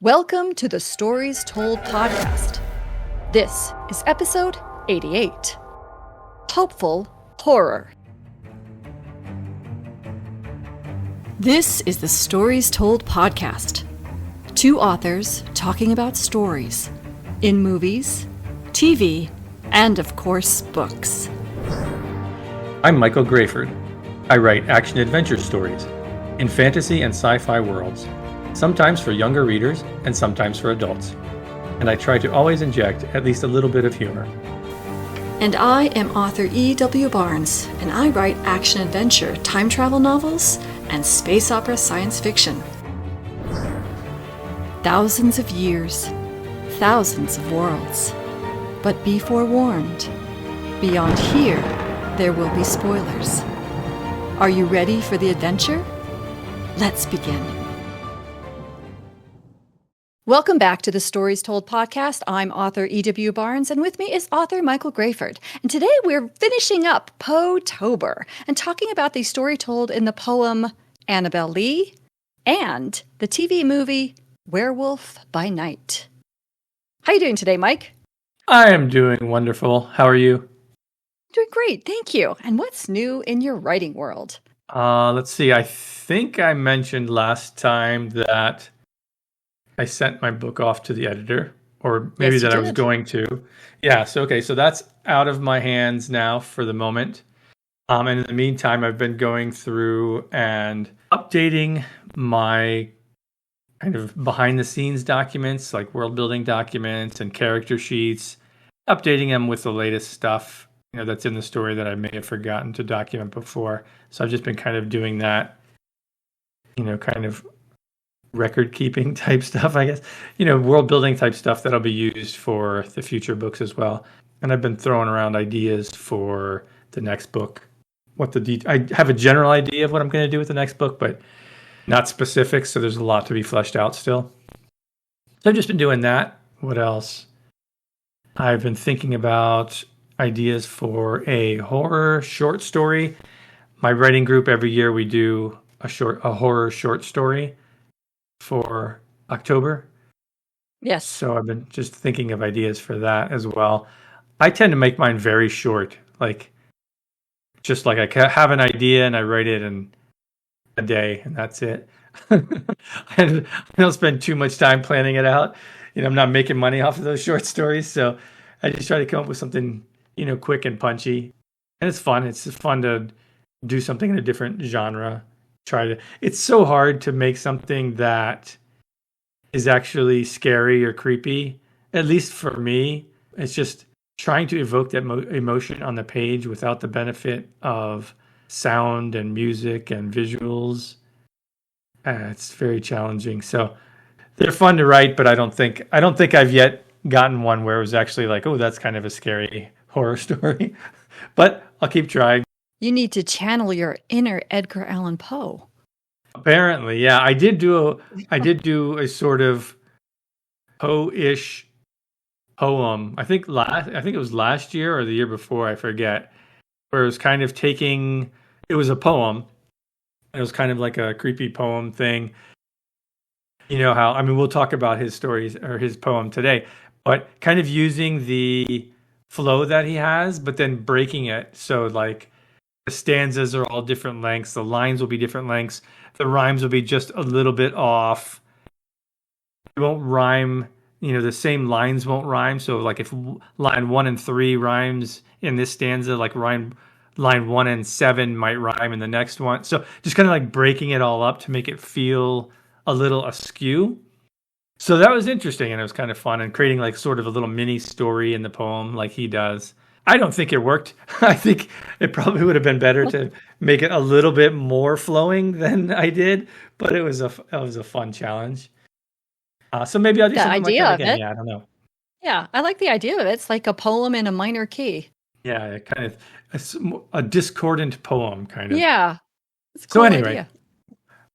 Welcome to the Stories Told podcast. This is episode 88, Hopeful Horror. This is the Stories Told podcast. Two authors talking about stories in movies, TV, and of course, books. I'm Michael Grayford. I write action-adventure stories in fantasy and sci-fi worlds, sometimes for younger readers and sometimes for adults. And I try to always inject at least a little bit of humor. And I am author E.W. Barnes, and I write action-adventure, time travel novels, and space opera science fiction. Thousands of years, thousands of worlds. But be forewarned, beyond here, there will be spoilers. Are you ready for the adventure? Let's begin. Welcome back to the Stories Told podcast. I'm author E.W. Barnes, and with me is author Michael Grayford. And today we're finishing up Poe-tober and talking about the story told in the poem Annabel Lee and the TV movie Werewolf by Night. How are you doing today, Mike? I am doing wonderful. How are you? Doing great, thank you. And what's new in your writing world? Let's see. I think I mentioned last time that I sent my book off to the editor, or maybe Yes, you that I did. was going to. Yeah, so that's out of my hands now for the moment. And in the meantime, I've been going through and updating my kind of behind the scenes documents, like world building documents and character sheets, updating them with the latest stuff, that's in the story that I may have forgotten to document before. So I've just been kind of doing that, kind of record keeping type stuff, I guess, world building type stuff that'll be used for the future books as well. And I've been throwing around ideas for the next book. I have a general idea of what I'm going to do with the next book, but not specific. So there's a lot to be fleshed out still. So I've just been doing that. What else? I've been thinking about ideas for a horror short story. My writing group, every year we do a horror short story for October. Yes. So I've been just thinking of ideas for that as well. I tend to make mine very short, like I have an idea and I write it in a day and that's it. I don't spend too much time planning it out. I'm not making money off of those short stories, so I just try to come up with something, quick and punchy. And it's fun. It's fun to do something in a different genre. It's so hard to make something that is actually scary or creepy, at least for me. It's just trying to evoke that emotion on the page without the benefit of sound and music and visuals. It's very challenging. So they're fun to write, but I don't think I've yet gotten one where it was actually like, oh, that's kind of a scary horror story. But I'll keep trying. You need to channel your inner Edgar Allan Poe. Apparently, yeah. I did do a sort of Poe-ish poem. I think it was last year or the year before, I forget. Where it was kind of it was a poem. It was kind of like a creepy poem thing. We'll talk about his stories or his poem today, but kind of using the flow that he has, but then breaking it. So like the stanzas are all different lengths. The lines will be different lengths. The rhymes will be just a little bit off. It won't rhyme. The same lines won't rhyme. So like if line 1 and 3 rhymes in this stanza, like line 1 and 7 might rhyme in the next one. So just kind of like breaking it all up to make it feel a little askew. So that was interesting and it was kind of fun, and creating like sort of a little mini story in the poem like he does. I don't think it worked. I think it probably would have been better to make it a little bit more flowing than I did, but it was a fun challenge. So maybe I'll do something like that again. Yeah, I don't know. Yeah, I like the idea of it. It's like a poem in a minor key. Yeah, kind of a discordant poem, kind of. Yeah. It's a So cool anyway, idea.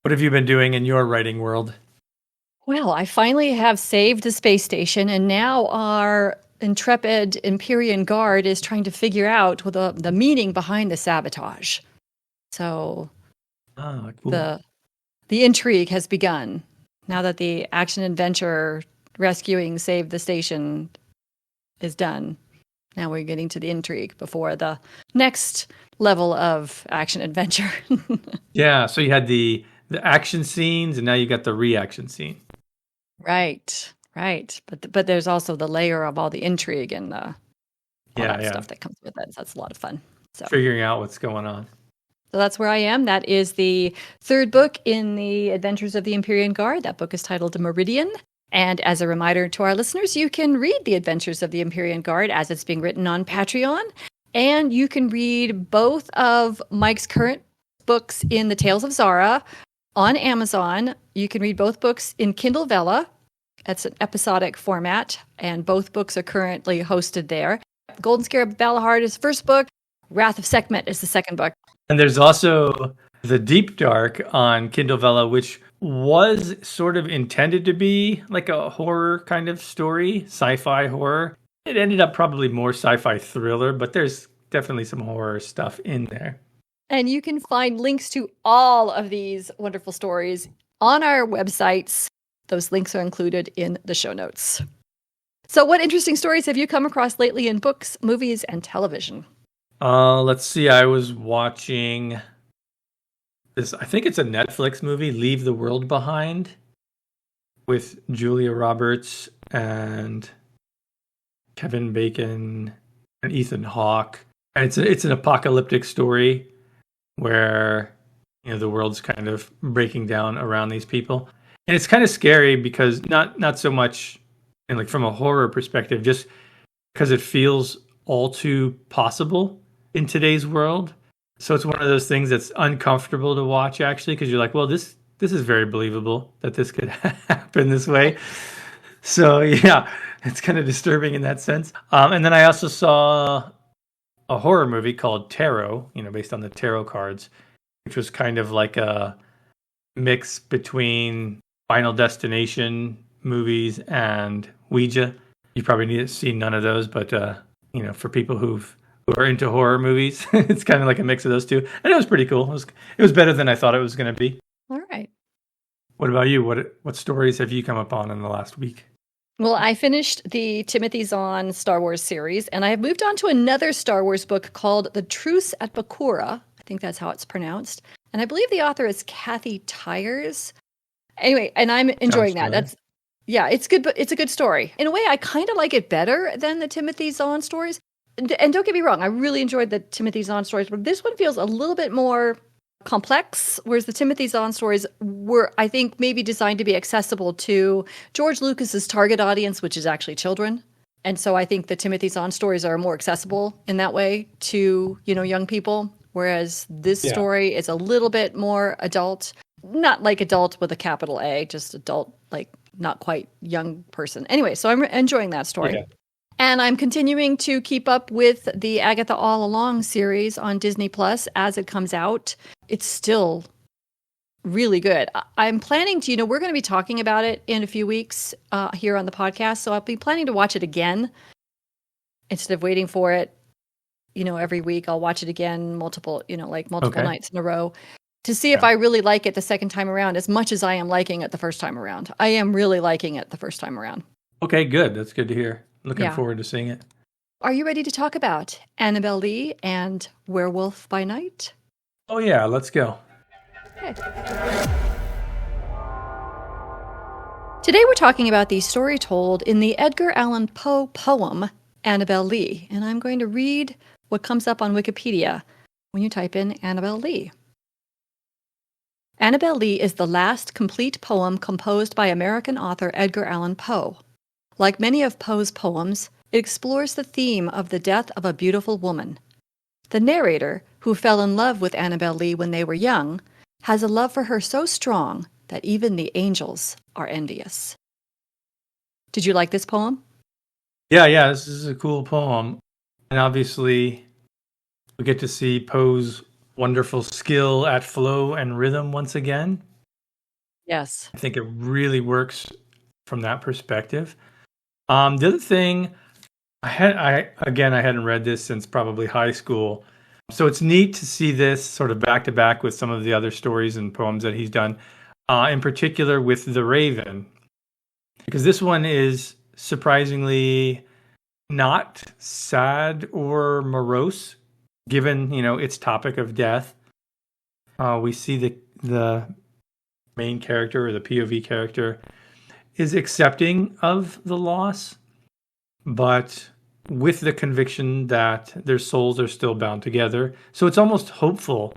what have you been doing in your writing world? Well, I finally have saved the space station, and now our intrepid Empyrean guard is trying to figure out the meaning behind the sabotage. So Cool. the intrigue has begun. Now that the action adventure rescuing save the station is done, now we're getting to the intrigue before the next level of action adventure. Yeah, so you had the action scenes, and now you got the reaction scene. Right. But there's also the layer of all the intrigue and all that stuff that comes with it. So that's a lot of fun. So figuring out what's going on. So that's where I am. That is the third book in the Adventures of the Empyrean Guard. That book is titled Meridian. And as a reminder to our listeners, you can read The Adventures of the Empyrean Guard as it's being written on Patreon. And you can read both of Mike's current books in the Tales of Zara on Amazon. You can read both books in Kindle Vella. That's an episodic format. And both books are currently hosted there. Golden Scarab of Balahard is the first book. Wrath of Sekhmet is the second book. And there's also The Deep Dark on Kindle Vella, which was sort of intended to be like a horror kind of story, sci-fi horror. It ended up probably more sci-fi thriller, but there's definitely some horror stuff in there. And you can find links to all of these wonderful stories on our websites. Those links are included in the show notes. So what interesting stories have you come across lately in books, movies, and television? Let's see. I was watching this. I think it's a Netflix movie, Leave the World Behind, with Julia Roberts and Kevin Bacon and Ethan Hawke. And it's an apocalyptic story where the world's kind of breaking down around these people, and it's kind of scary because not so much like from a horror perspective, just because it feels all too possible in today's world. So it's one of those things that's uncomfortable to watch, actually, because you're like, well, this is very believable that this could happen this way. So yeah, it's kind of disturbing in that sense. And then I also saw a horror movie called Tarot, based on the tarot cards, which was kind of like a mix between Final Destination movies and Ouija. You probably need to see none of those, but for people who are into horror movies, it's kind of like a mix of those two, and it was pretty cool. It was better than I thought it was going to be. All right. What about you? What stories have you come upon in the last week? Well, I finished the Timothy Zahn Star Wars series, and I have moved on to another Star Wars book called The Truce at Bakura. I think that's how it's pronounced. And I believe the author is Kathy Tyers. Anyway, and I'm enjoying that. It's good, but it's a good story. In a way, I kind of like it better than the Timothy Zahn stories. And don't get me wrong, I really enjoyed the Timothy Zahn stories, but this one feels a little bit more complex, whereas the Timothy Zahn stories were, I think, maybe designed to be accessible to George Lucas's target audience, which is actually children. And so I think the Timothy Zahn stories are more accessible in that way to, young people, whereas this story is a little bit more adult, not like adult with a capital A, just adult, like not quite young person. Anyway, so I'm enjoying that story. Yeah. And I'm continuing to keep up with the Agatha All Along series on Disney Plus as it comes out. It's still really good. I'm planning to, we're going to be talking about it in a few weeks here on the podcast. So I'll be planning to watch it again instead of waiting for it, every week. I'll watch it again multiple nights in a row to see if I really like it the second time around as much as I am liking it the first time around. I am really liking it the first time around. Okay, good. That's good to hear. Looking forward to seeing it. Are you ready to talk about Annabel Lee and Werewolf by Night? Oh yeah, let's go. Okay. Today we're talking about the story told in the Edgar Allan Poe poem, Annabel Lee. And I'm going to read what comes up on Wikipedia when you type in Annabel Lee. Annabel Lee is the last complete poem composed by American author Edgar Allan Poe. Like many of Poe's poems, it explores the theme of the death of a beautiful woman. The narrator, who fell in love with Annabel Lee when they were young, has a love for her so strong that even the angels are envious. Did you like this poem? Yeah, this is a cool poem. And obviously, we get to see Poe's wonderful skill at flow and rhythm once again. Yes. I think it really works from that perspective. The other thing, I hadn't read this since probably high school. So it's neat to see this sort of back to back with some of the other stories and poems that he's done. in particular with the Raven, because this one is surprisingly not sad or morose, given its topic of death. We see the main character, or the POV character, is accepting of the loss, but with the conviction that their souls are still bound together. So it's almost hopeful,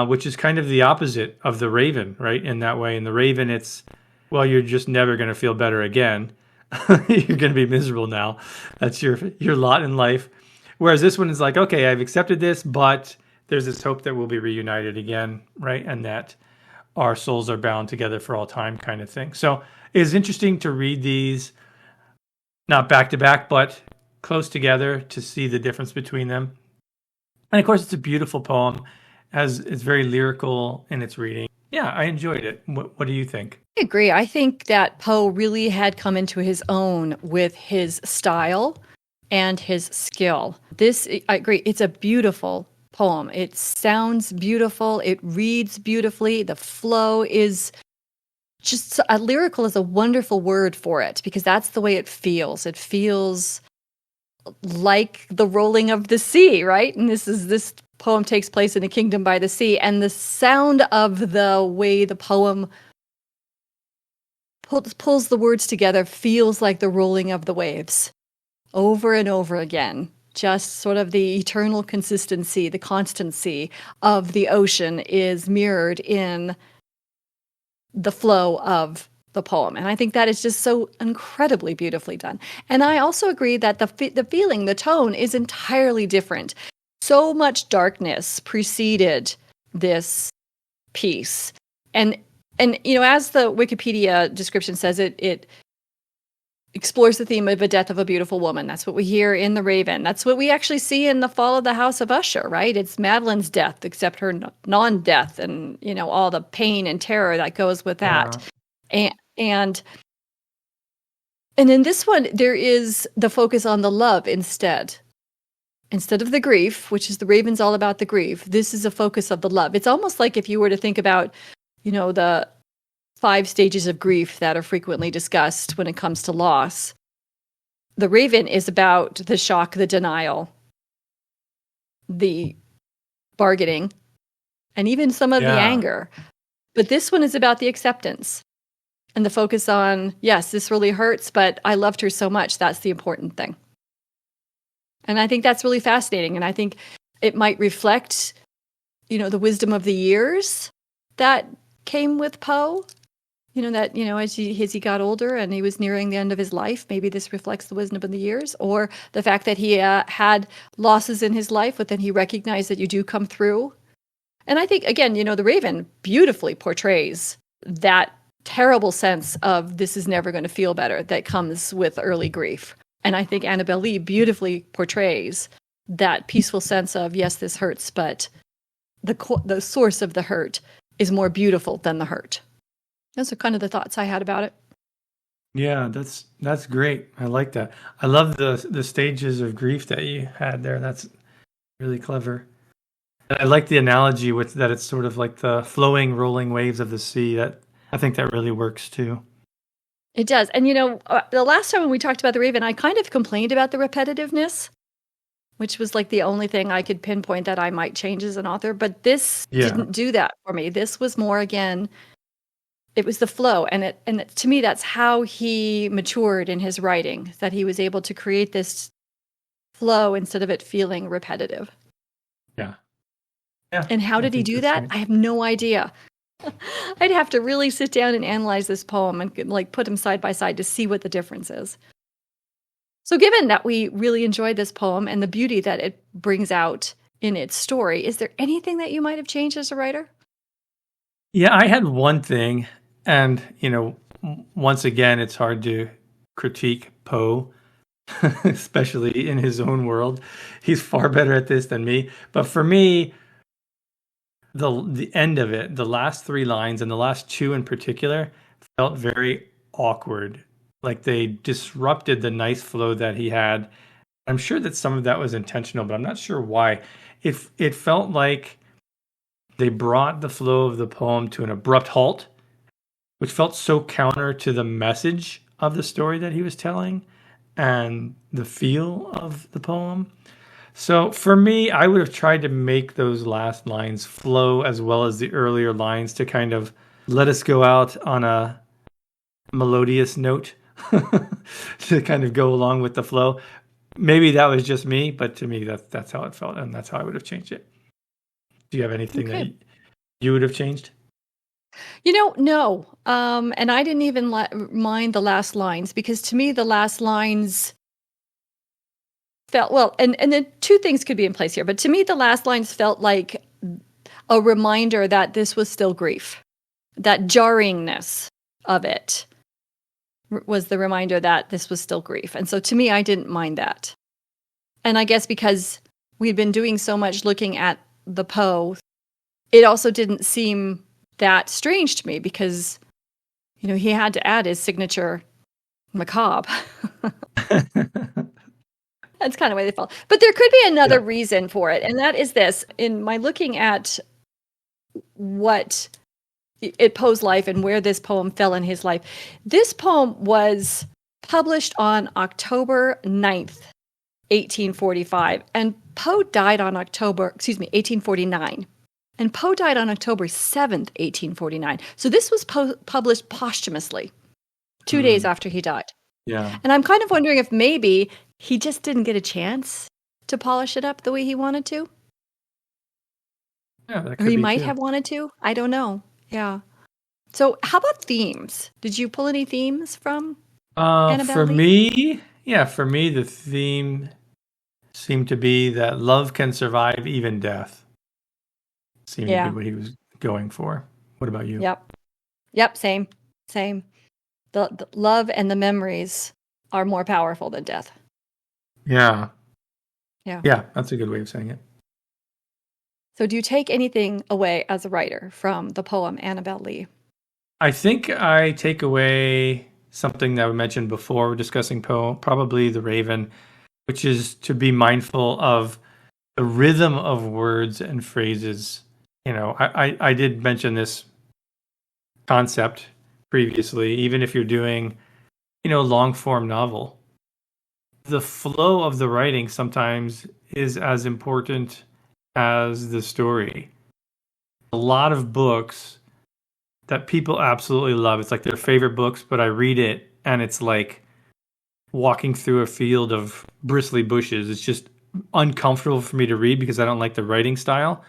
which is kind of the opposite of the Raven, right? In that way, in the Raven, it's, well, you're just never going to feel better again. You're going to be miserable now. That's your lot in life. Whereas this one is like, okay, I've accepted this, but there's this hope that we'll be reunited again, right? And that our souls are bound together for all time, kind of thing. So it's interesting to read these, not back to back, but close together, to see the difference between them. And of course, it's a beautiful poem, as it's very lyrical in its reading. Yeah, I enjoyed it. What do you think? I agree. I think that Poe really had come into his own with his style and his skill. I agree, it's a beautiful poem. It sounds beautiful. It reads beautifully. The flow is just, lyrical is a wonderful word for it, because that's the way it feels. It feels like the rolling of the sea, right? And this poem takes place in a kingdom by the sea, and the sound of the way the poem pulls the words together feels like the rolling of the waves over and over again. Just sort of the eternal consistency, the constancy of the ocean is mirrored in the flow of the poem. And I think that is just so incredibly beautifully done. And I also agree that the feeling, the tone is entirely different. So much darkness preceded this piece. And as the Wikipedia description says, it explores the theme of a death of a beautiful woman. That's what we hear in The Raven. That's what we actually see in The Fall of the House of Usher, right? It's Madeline's death, except her non-death, and all the pain and terror that goes with that. Yeah. And in this one, there is the focus on the love instead of the grief, which is The Raven's all about the grief. This is a focus of the love. It's almost like if you were to think about, the 5 stages of grief that are frequently discussed when it comes to loss. The Raven is about the shock, the denial, the bargaining, and even some of the anger. But this one is about the acceptance and the focus on, yes, this really hurts, but I loved her so much. That's the important thing. And I think that's really fascinating. And I think it might reflect, the wisdom of the years that came with Poe. As he got older and he was nearing the end of his life, maybe this reflects the wisdom of the years, or the fact that he had losses in his life, but then he recognized that you do come through. And I think, again, The Raven beautifully portrays that terrible sense of this is never going to feel better that comes with early grief. And I think Annabel Lee beautifully portrays that peaceful sense of, yes, this hurts, but the source of the hurt is more beautiful than the hurt. Those are kind of the thoughts I had about it. Yeah, that's great. I like that. I love the stages of grief that you had there. That's really clever. And I like the analogy with that. It's sort of like the flowing, rolling waves of the sea. That I think that really works too. It does. And the last time when we talked about The Raven, I kind of complained about the repetitiveness, which was like the only thing I could pinpoint that I might change as an author. But this didn't do that for me. This was more, again, it was the flow. And to me, that's how he matured in his writing, that he was able to create this flow instead of it feeling repetitive. Yeah. And how did he do that? Great. I have no idea. I'd have to really sit down and analyze this poem and put them side by side to see what the difference is. So given that we really enjoyed this poem and the beauty that it brings out in its story, is there anything that you might have changed as a writer? Yeah, I had one thing. And, once again, it's hard to critique Poe, especially in his own world. He's far better at this than me. But for me, the end of it, the last 3 lines, and the last 2 in particular, felt very awkward. Like they disrupted the nice flow that he had. I'm sure that some of that was intentional, but I'm not sure why. It felt like they brought the flow of the poem to an abrupt halt, which felt so counter to the message of the story that he was telling and the feel of the poem. So for me, I would have tried to make those last lines flow as well as the earlier lines to kind of let us go out on a melodious note to kind of go along with the flow. Maybe that was just me, but to me, that's how it felt, and that's how I would have changed it. Do you have anything that you would have changed? No. And I didn't even mind the last lines, because to me, the last lines felt, well, and then two things could be in place here, but to me, the last lines felt like a reminder that this was still grief. That jarringness of it was the reminder that this was still grief. And so to me, I didn't mind that. And I guess because we'd been doing so much looking at the Poe, it also didn't seem that strange to me, because, he had to add his signature macabre. That's kind of the way they felt. But there could be another reason for it, and that is this. In my looking at what Poe's life and where this poem fell in his life, this poem was published on October 9th, 1845, and Poe died on 1849. And Poe died on October 7th, 1849. So this was published posthumously, 2 days after he died. Yeah. And I'm kind of wondering if maybe he just didn't get a chance to polish it up the way he wanted to. Yeah, that could or he be might too. have wanted to. I don't know. Yeah. So how about themes? Did you pull any themes from Annabel For Lee? for me, the theme seemed to be that love can survive even death. Seemed to be what he was going for. What about you? Yep. Same. The love and the memories are more powerful than death. Yeah, that's a good way of saying it. So do you take anything away as a writer from the poem Annabel Lee? I think I take away something that we mentioned before discussing Poe, probably the Raven, which is to be mindful of the rhythm of words and phrases. I did mention this concept previously, even if you're doing, long form novel. The flow of the writing sometimes is as important as the story. A lot of books that people absolutely love, it's like their favorite books, but I read it and it's like walking through a field of bristly bushes. It's just uncomfortable for me to read because I don't like the writing style.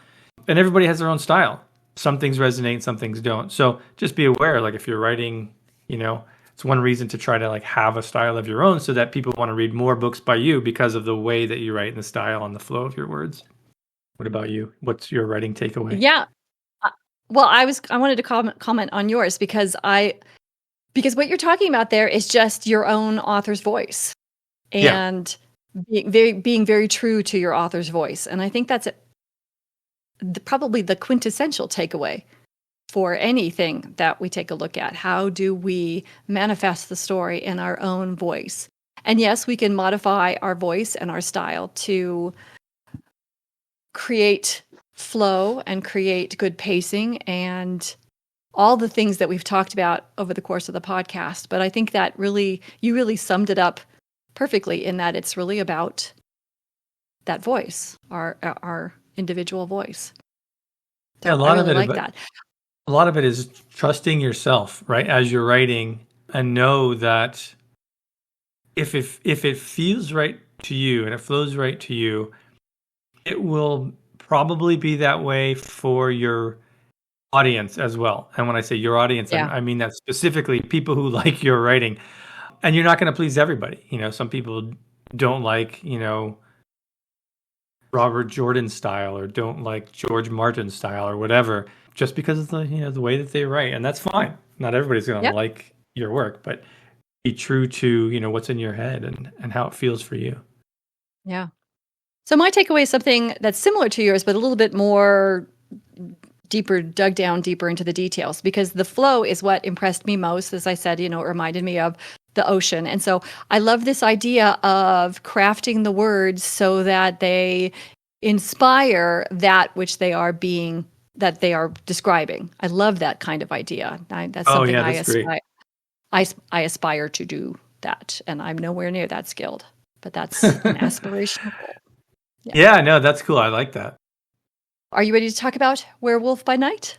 And everybody has their own style. Some things resonate, some things don't. So just be aware, like if you're writing, it's one reason to try to like have a style of your own so that people want to read more books by you because of the way that you write and the style and the flow of your words. What about you? What's your writing takeaway? Yeah. Well, I wanted to comment on yours because what you're talking about there is just your own author's voice and being very true to your author's voice. And I think that's probably the quintessential takeaway for anything that we take a look at. How do we manifest the story in our own voice? And yes, we can modify our voice and our style to create flow and create good pacing and all the things that we've talked about over the course of the podcast. But I think that you really summed it up perfectly in that it's really about that voice, our individual voice. So a lot I of it like that. A lot of it is trusting yourself, right, as you're writing, and know that if it feels right to you and it flows right to you, it will probably be that way for your audience as well. And when I say your audience, I mean that specifically people who like your writing. And you're not going to please everybody. Some people don't like, Robert Jordan's style or don't like George Martin's style or whatever, just because of the way that they write. And that's fine. Not everybody's going to like your work, but be true to, what's in your head and how it feels for you. Yeah. So my takeaway is something that's similar to yours, but a little bit more dug down deeper into the details, because the flow is what impressed me most. As I said, it reminded me of the ocean. And so I love this idea of crafting the words so that they inspire that which they are being that they are describing. I love that kind of idea. That's Oh something yeah, that's great. I aspire to do that, and I'm nowhere near that skilled. But that's an aspirational goal. Yeah. Yeah, no, that's cool. I like that. Are you ready to talk about Werewolf by Night?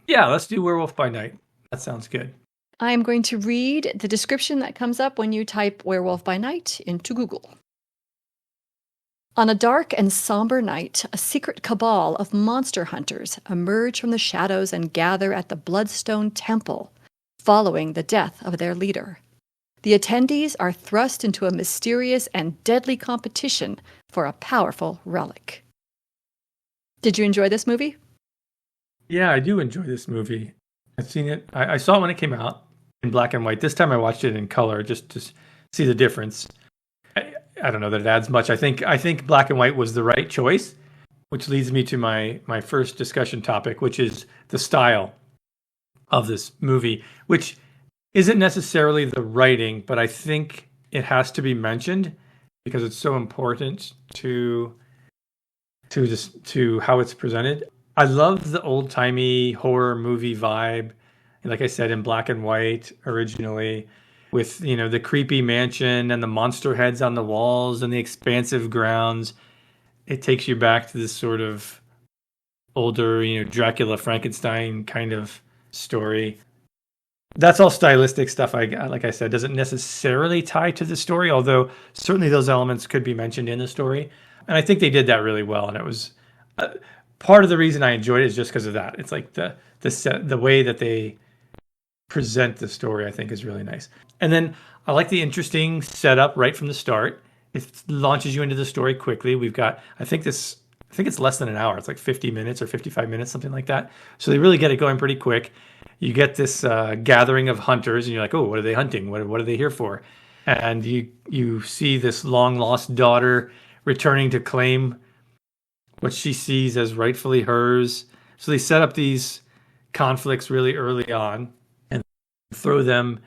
Yeah, let's do Werewolf by Night. That sounds good. I am going to read the description that comes up when you type Werewolf by Night into Google. On a dark and somber night, a secret cabal of monster hunters emerge from the shadows and gather at the Bloodstone Temple, following the death of their leader. The attendees are thrust into a mysterious and deadly competition for a powerful relic. Did you enjoy this movie? Yeah, I do enjoy this movie. I've seen it. I saw it when it came out in black and white. This time I watched it in color just to see the difference. I don't know that it adds much. I think black and white was the right choice, which leads me to my first discussion topic, which is the style of this movie, which isn't necessarily the writing, but I think it has to be mentioned because it's so important to how it's presented. I love the old-timey horror movie vibe, like I said, in black and white originally, with the creepy mansion and the monster heads on the walls and the expansive grounds. It takes you back to this sort of older, Dracula, Frankenstein kind of story. That's all stylistic stuff. Like I said, doesn't necessarily tie to the story, although certainly those elements could be mentioned in the story. And I think they did that really well. And it was part of the reason I enjoyed it is just because of that. It's like the way that they present the story, I think, is really nice. And then I like the interesting setup right from the start. It launches you into the story quickly. We've got, I think it's less than an hour. It's like 50 minutes or 55 minutes, something like that. So they really get it going pretty quick. You get this gathering of hunters, and you're like, oh, what are they hunting? What are they here for? And you see this long lost daughter returning to claim what she sees as rightfully hers. So they set up these conflicts really early on and throw them,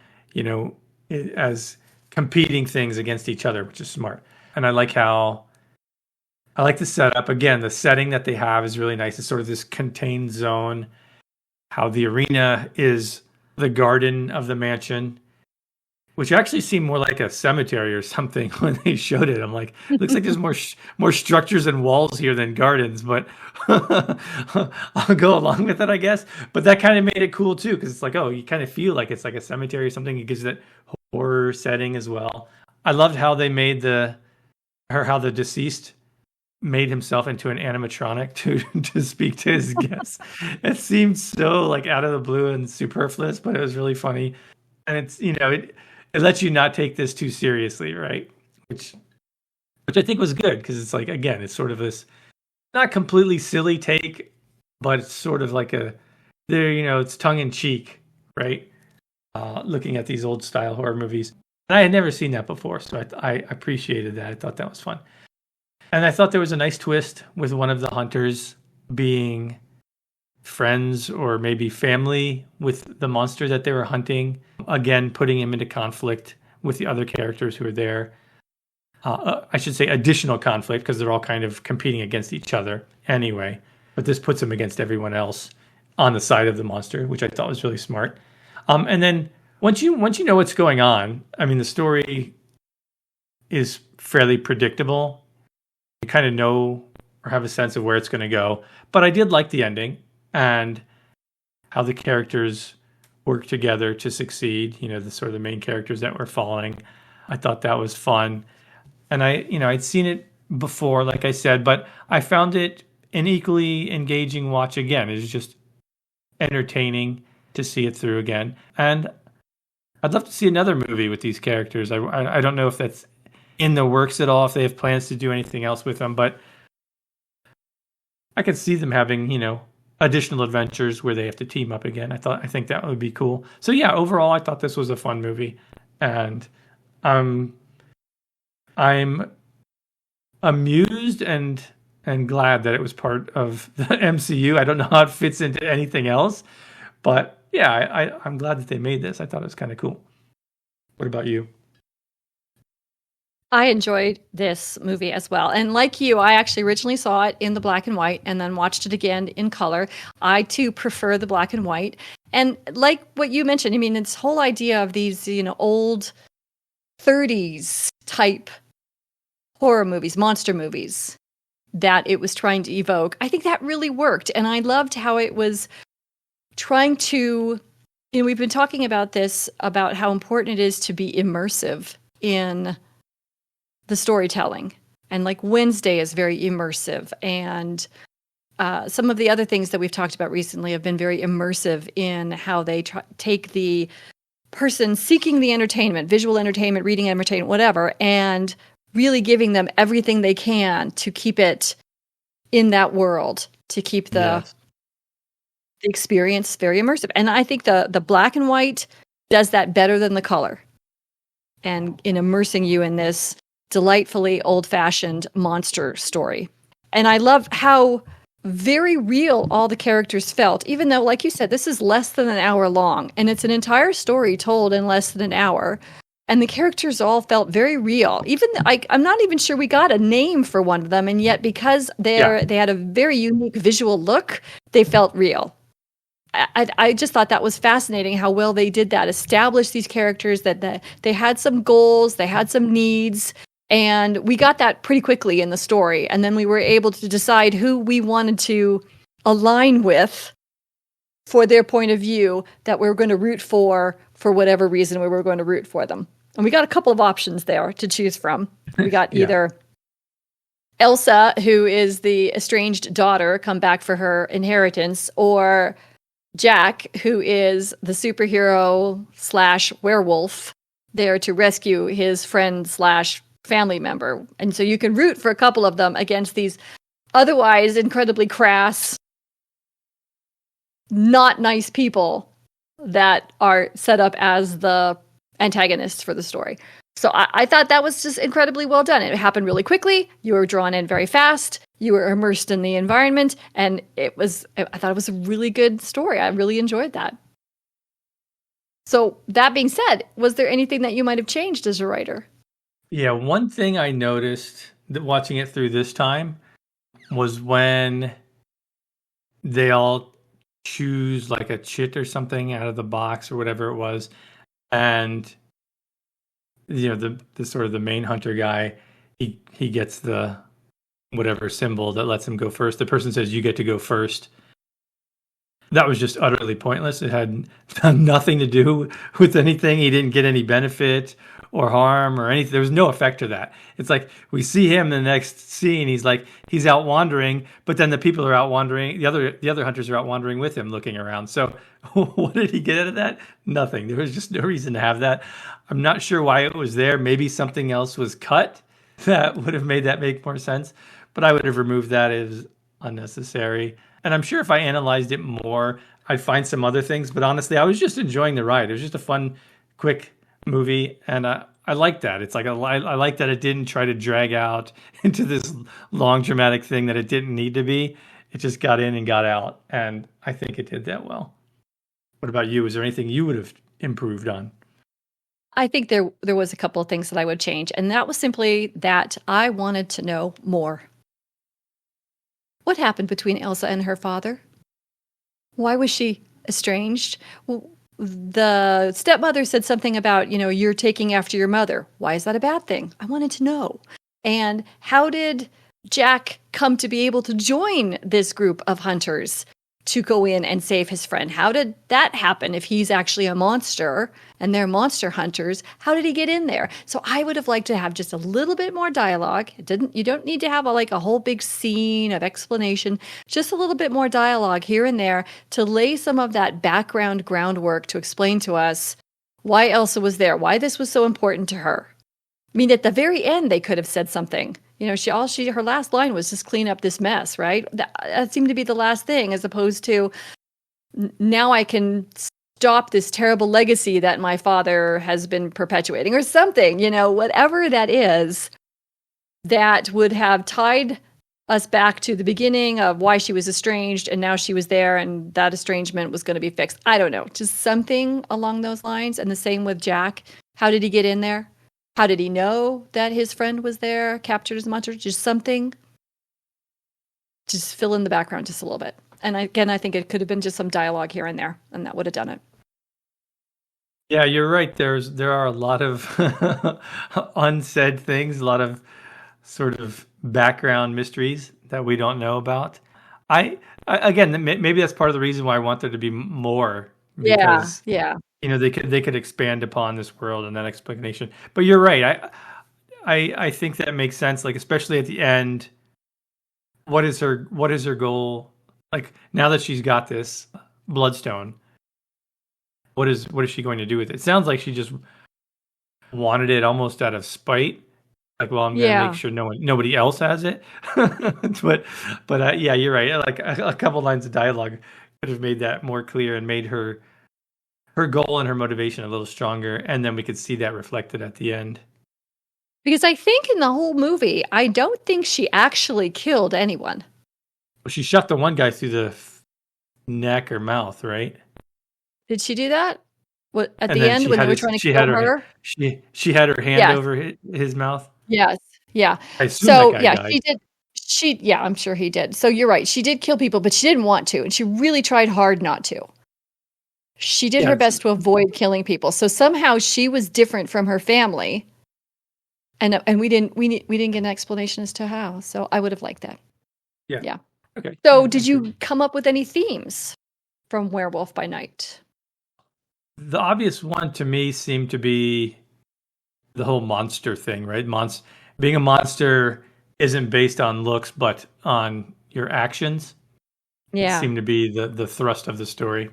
as competing things against each other, which is smart. And I like the setup. Again, the setting that they have is really nice. It's sort of this contained zone, how the arena is the garden of the mansion, which actually seemed more like a cemetery or something when they showed it. I'm like, it looks like there's more structures and walls here than gardens, but I'll go along with it, I guess. But that kind of made it cool too, because it's like, oh, you kind of feel like it's like a cemetery or something. It gives that horror setting as well. I loved how they made how the deceased made himself into an animatronic to speak to his guests. It seemed so like out of the blue and superfluous, but it was really funny. And it's, it lets you not take this too seriously, right? Which I think was good, because it's like, again, it's sort of this not completely silly take, but it's sort of like it's tongue in cheek, right? Looking at these old style horror movies. And I had never seen that before, so I appreciated that. I thought that was fun. And I thought there was a nice twist with one of the hunters being friends or maybe family with the monster that they were hunting. Again, putting him into conflict with the other characters who are there. I should say additional conflict, because they're all kind of competing against each other anyway. But this puts him against everyone else on the side of the monster, which I thought was really smart. And then once you know what's going on, I mean, the story is fairly predictable. You kind of know or have a sense of where it's going to go. But I did like the ending and how the characters work together to succeed. The sort of the main characters that we're following. I thought that was fun. And I'd seen it before, like I said, but I found it an equally engaging watch again. It was just entertaining to see it through again. And I'd love to see another movie with these characters. I don't know if that's in the works at all, if they have plans to do anything else with them, but I could see them having, additional adventures where they have to team up again. I think that would be cool. So yeah, overall, I thought this was a fun movie, and I'm amused and glad that it was part of the MCU. I don't know how it fits into anything else, but yeah, I'm glad that they made this. I thought it was kind of cool. What about you? I enjoyed this movie as well. And like you, I actually originally saw it in the black and white and then watched it again in color. I too prefer the black and white. And like what you mentioned, I mean, this whole idea of these, old 30s type horror movies, monster movies that it was trying to evoke, I think that really worked. And I loved how it was trying to, we've been talking about this, about how important it is to be immersive in the storytelling. And like Wednesday is very immersive. And some of the other things that we've talked about recently have been very immersive in how they take the person seeking the entertainment, visual entertainment, reading entertainment, whatever, and really giving them everything they can to keep it in that world, to keep the experience very immersive. And I think the black and white does that better than the color. And in immersing you in this delightfully old-fashioned monster story. And I love how very real all the characters felt, even though, like you said, this is less than an hour long, and it's an entire story told in less than an hour. And the characters all felt very real. Even I'm not even sure we got a name for one of them, and yet because they had a very unique visual look, they felt real. I just thought that was fascinating how well they did that. Establish these characters, that they had some goals, they had some needs, and we got that pretty quickly in the story. And then we were able to decide who we wanted to align with for their point of view, that we were going to root for whatever reason we were going to root for them. And we got a couple of options there to choose from. We got either Elsa, who is the estranged daughter, come back for her inheritance, or Jack, who is the superhero / werewolf, there to rescue his friend / family member. And so you can root for a couple of them against these otherwise incredibly crass, not nice people that are set up as the antagonists for the story. So I thought that was just incredibly well done. It happened really quickly. You were drawn in very fast. You were immersed in the environment. And I thought it was a really good story. I really enjoyed that. So that being said, was there anything that you might have changed as a writer? Yeah, one thing I noticed that watching it through this time was when they all choose like a chit or something out of the box or whatever it was, and the sort of the main hunter guy, he gets the whatever symbol that lets him go first. The person says, "You get to go first." That was just utterly pointless. It had nothing to do with anything. He didn't get any benefit or harm or anything. There was no effect to that. It's like we see him in the next scene. He's out wandering, but then the people are out wandering. The other hunters are out wandering with him, looking around. So what did he get out of that? Nothing. There was just no reason to have that. I'm not sure why it was there. Maybe something else was cut that would have made that make more sense. But I would have removed that as unnecessary. And I'm sure if I analyzed it more, I'd find some other things. But honestly, I was just enjoying the ride. It was just a fun, quick movie. And I like that. It's like I like that it didn't try to drag out into this long, dramatic thing that it didn't need to be. It just got in and got out. And I think it did that well. What about you? Is there anything you would have improved on? I think there was a couple of things that I would change. And that was simply that I wanted to know more. What happened between Elsa and her father? Why was she estranged? Well, the stepmother said something about, you're taking after your mother. Why is that a bad thing? I wanted to know. And how did Jack come to be able to join this group of hunters to go in and save his friend? How did that happen if he's actually a monster and they're monster hunters? How did he get in there? So I would have liked to have just a little bit more dialogue. You don't need to have a whole big scene of explanation, just a little bit more dialogue here and there to lay some of that background groundwork to explain to us why Elsa was there, why this was so important to her. I mean, at the very end, they could have said something. Her last line was just clean up this mess, right? That seemed to be the last thing, as opposed to now I can stop this terrible legacy that my father has been perpetuating or something, whatever that is, that would have tied us back to the beginning of why she was estranged and now she was there and that estrangement was going to be fixed. I don't know, just something along those lines. And the same with Jack. How did he get in there? How did he know that his friend was there, captured as a monster? Just something. Just fill in the background just a little bit. And I think it could have been just some dialogue here and there, and that would have done it. Yeah, you're right. There are a lot of unsaid things, a lot of sort of background mysteries that we don't know about. I again, maybe that's part of the reason why I want there to be more, because Yeah. they could expand upon this world and that explanation. But you're right. I think that makes sense. Like, especially at the end, what is her goal? Like, now that she's got this bloodstone, what is she going to do with it? It sounds like she just wanted it almost out of spite. Like, well, I'm going to make sure nobody else has it. but yeah, you're right. Like, a couple lines of dialogue could have made that more clear and made her goal and her motivation a little stronger, and then we could see that reflected at the end. Because I think in the whole movie, I don't think she actually killed anyone. Well, she shot the one guy through the neck or mouth, right? Did she do that? What, at And the then end when they were trying to kill her? She had her hand over his mouth. Yes. Yeah. I assume So that guy died. she did. I'm sure he did. So you're right. She did kill people, but she didn't want to, and she really tried hard not to. She did her best to avoid killing people. So somehow she was different from her family, and we didn't get an explanation as to how. So I would have liked that. Yeah. Okay. So did you come up with any themes from Werewolf by Night? The obvious one to me seemed to be the whole monster thing, right? Being a monster isn't based on looks, but on your actions. Yeah. It seemed to be the thrust of the story.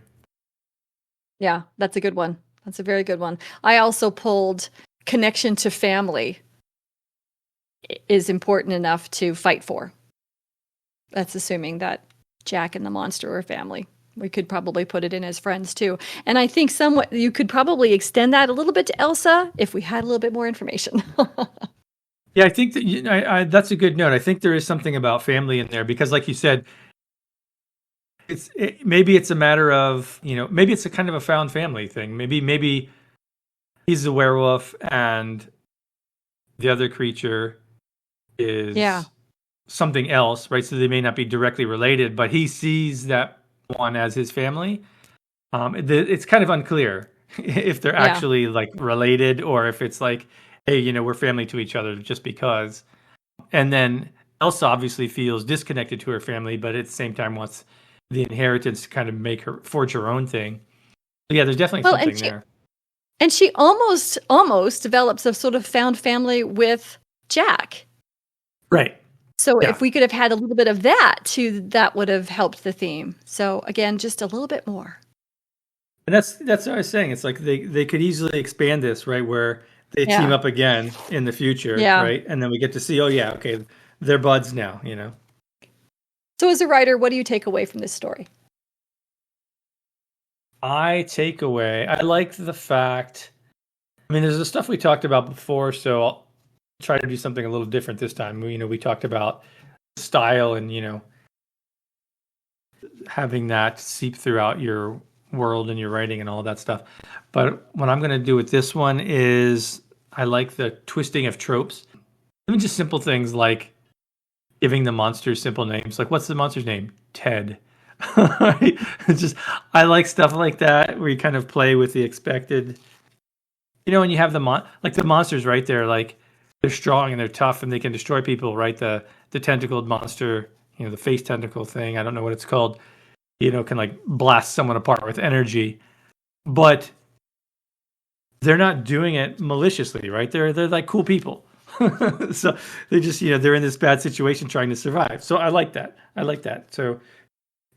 Yeah, that's a good one. That's a very good one. I also pulled connection to family is important enough to fight for. That's assuming that Jack and the monster are family. We could probably put it in as friends too. And I think somewhat you could probably extend that a little bit to Elsa if we had a little bit more information. Yeah, I think that that's a good note. I think there is something about family in there because, like you said, maybe it's a matter of, maybe it's a kind of a found family thing. Maybe he's a werewolf and the other creature is something else, right? So they may not be directly related, but he sees that one as his family. It's kind of unclear if they're actually like related or if it's like, hey, we're family to each other just because. And then Elsa obviously feels disconnected to her family, but at the same time wants the inheritance to kind of forge her own thing. So yeah, there's definitely something there. And she almost develops a sort of found family with Jack. Right. So if we could have had a little bit of that too, that would have helped the theme. So again, just a little bit more. And that's what I was saying. It's like they could easily expand this, right? Where they team up again in the future, right? And then we get to see, okay, they're buds now, So as a writer, what do you take away from this story? I like the fact, there's the stuff we talked about before, so I'll try to do something a little different this time. We talked about style and, having that seep throughout your world and your writing and all that stuff. But what I'm going to do with this one is I like the twisting of tropes. Even just simple things like giving the monsters simple names. Like, what's the monster's name? Ted. It's just, I like stuff like that where you kind of play with the expected. When you have the monsters, right? They're strong and they're tough and they can destroy people, right? The tentacled monster, the face tentacle thing, I don't know what it's called, can like blast someone apart with energy. But they're not doing it maliciously, right? They're like cool people. So they just, they're in this bad situation trying to survive. So I like that. So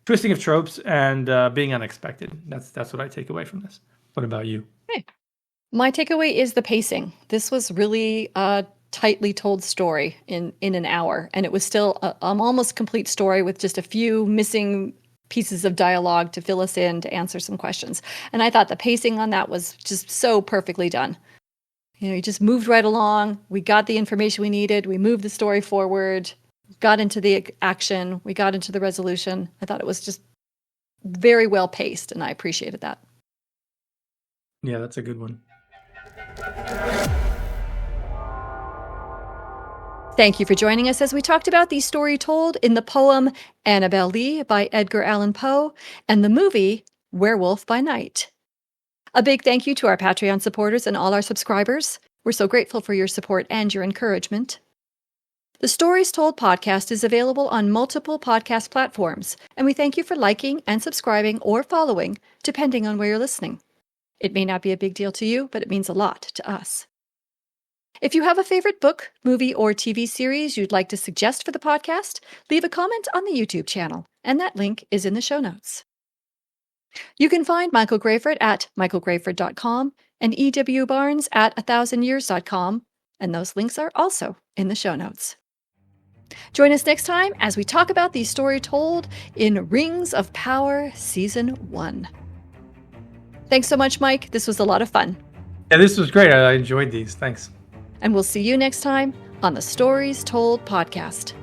twisting of tropes and being unexpected. That's what I take away from this. What about you? Hey. My takeaway is the pacing. This was really a tightly told story in an hour, and it was still an almost complete story with just a few missing pieces of dialogue to fill us in, to answer some questions. And I thought the pacing on that was just so perfectly done. You just moved right along. We got the information we needed. We moved the story forward, got into the action. We got into the resolution. I thought it was just very well paced, and I appreciated that. Yeah, that's a good one. Thank you for joining us as we talked about the story told in the poem Annabel Lee by Edgar Allan Poe and the movie Werewolf by Night. A big thank you to our Patreon supporters and all our subscribers. We're so grateful for your support and your encouragement. The Stories Told podcast is available on multiple podcast platforms, and we thank you for liking and subscribing or following, depending on where you're listening. It may not be a big deal to you, but it means a lot to us. If you have a favorite book, movie, or TV series you'd like to suggest for the podcast, leave a comment on the YouTube channel, and that link is in the show notes. You can find Michael Grayford at michaelgrayford.com and E.W. Barnes at 1000years.com, and those links are also in the show notes. Join us next time as we talk about the story told in Rings of Power Season 1. Thanks so much, Mike. This was a lot of fun. Yeah, this was great. I enjoyed these. Thanks. And we'll see you next time on the Stories Told podcast.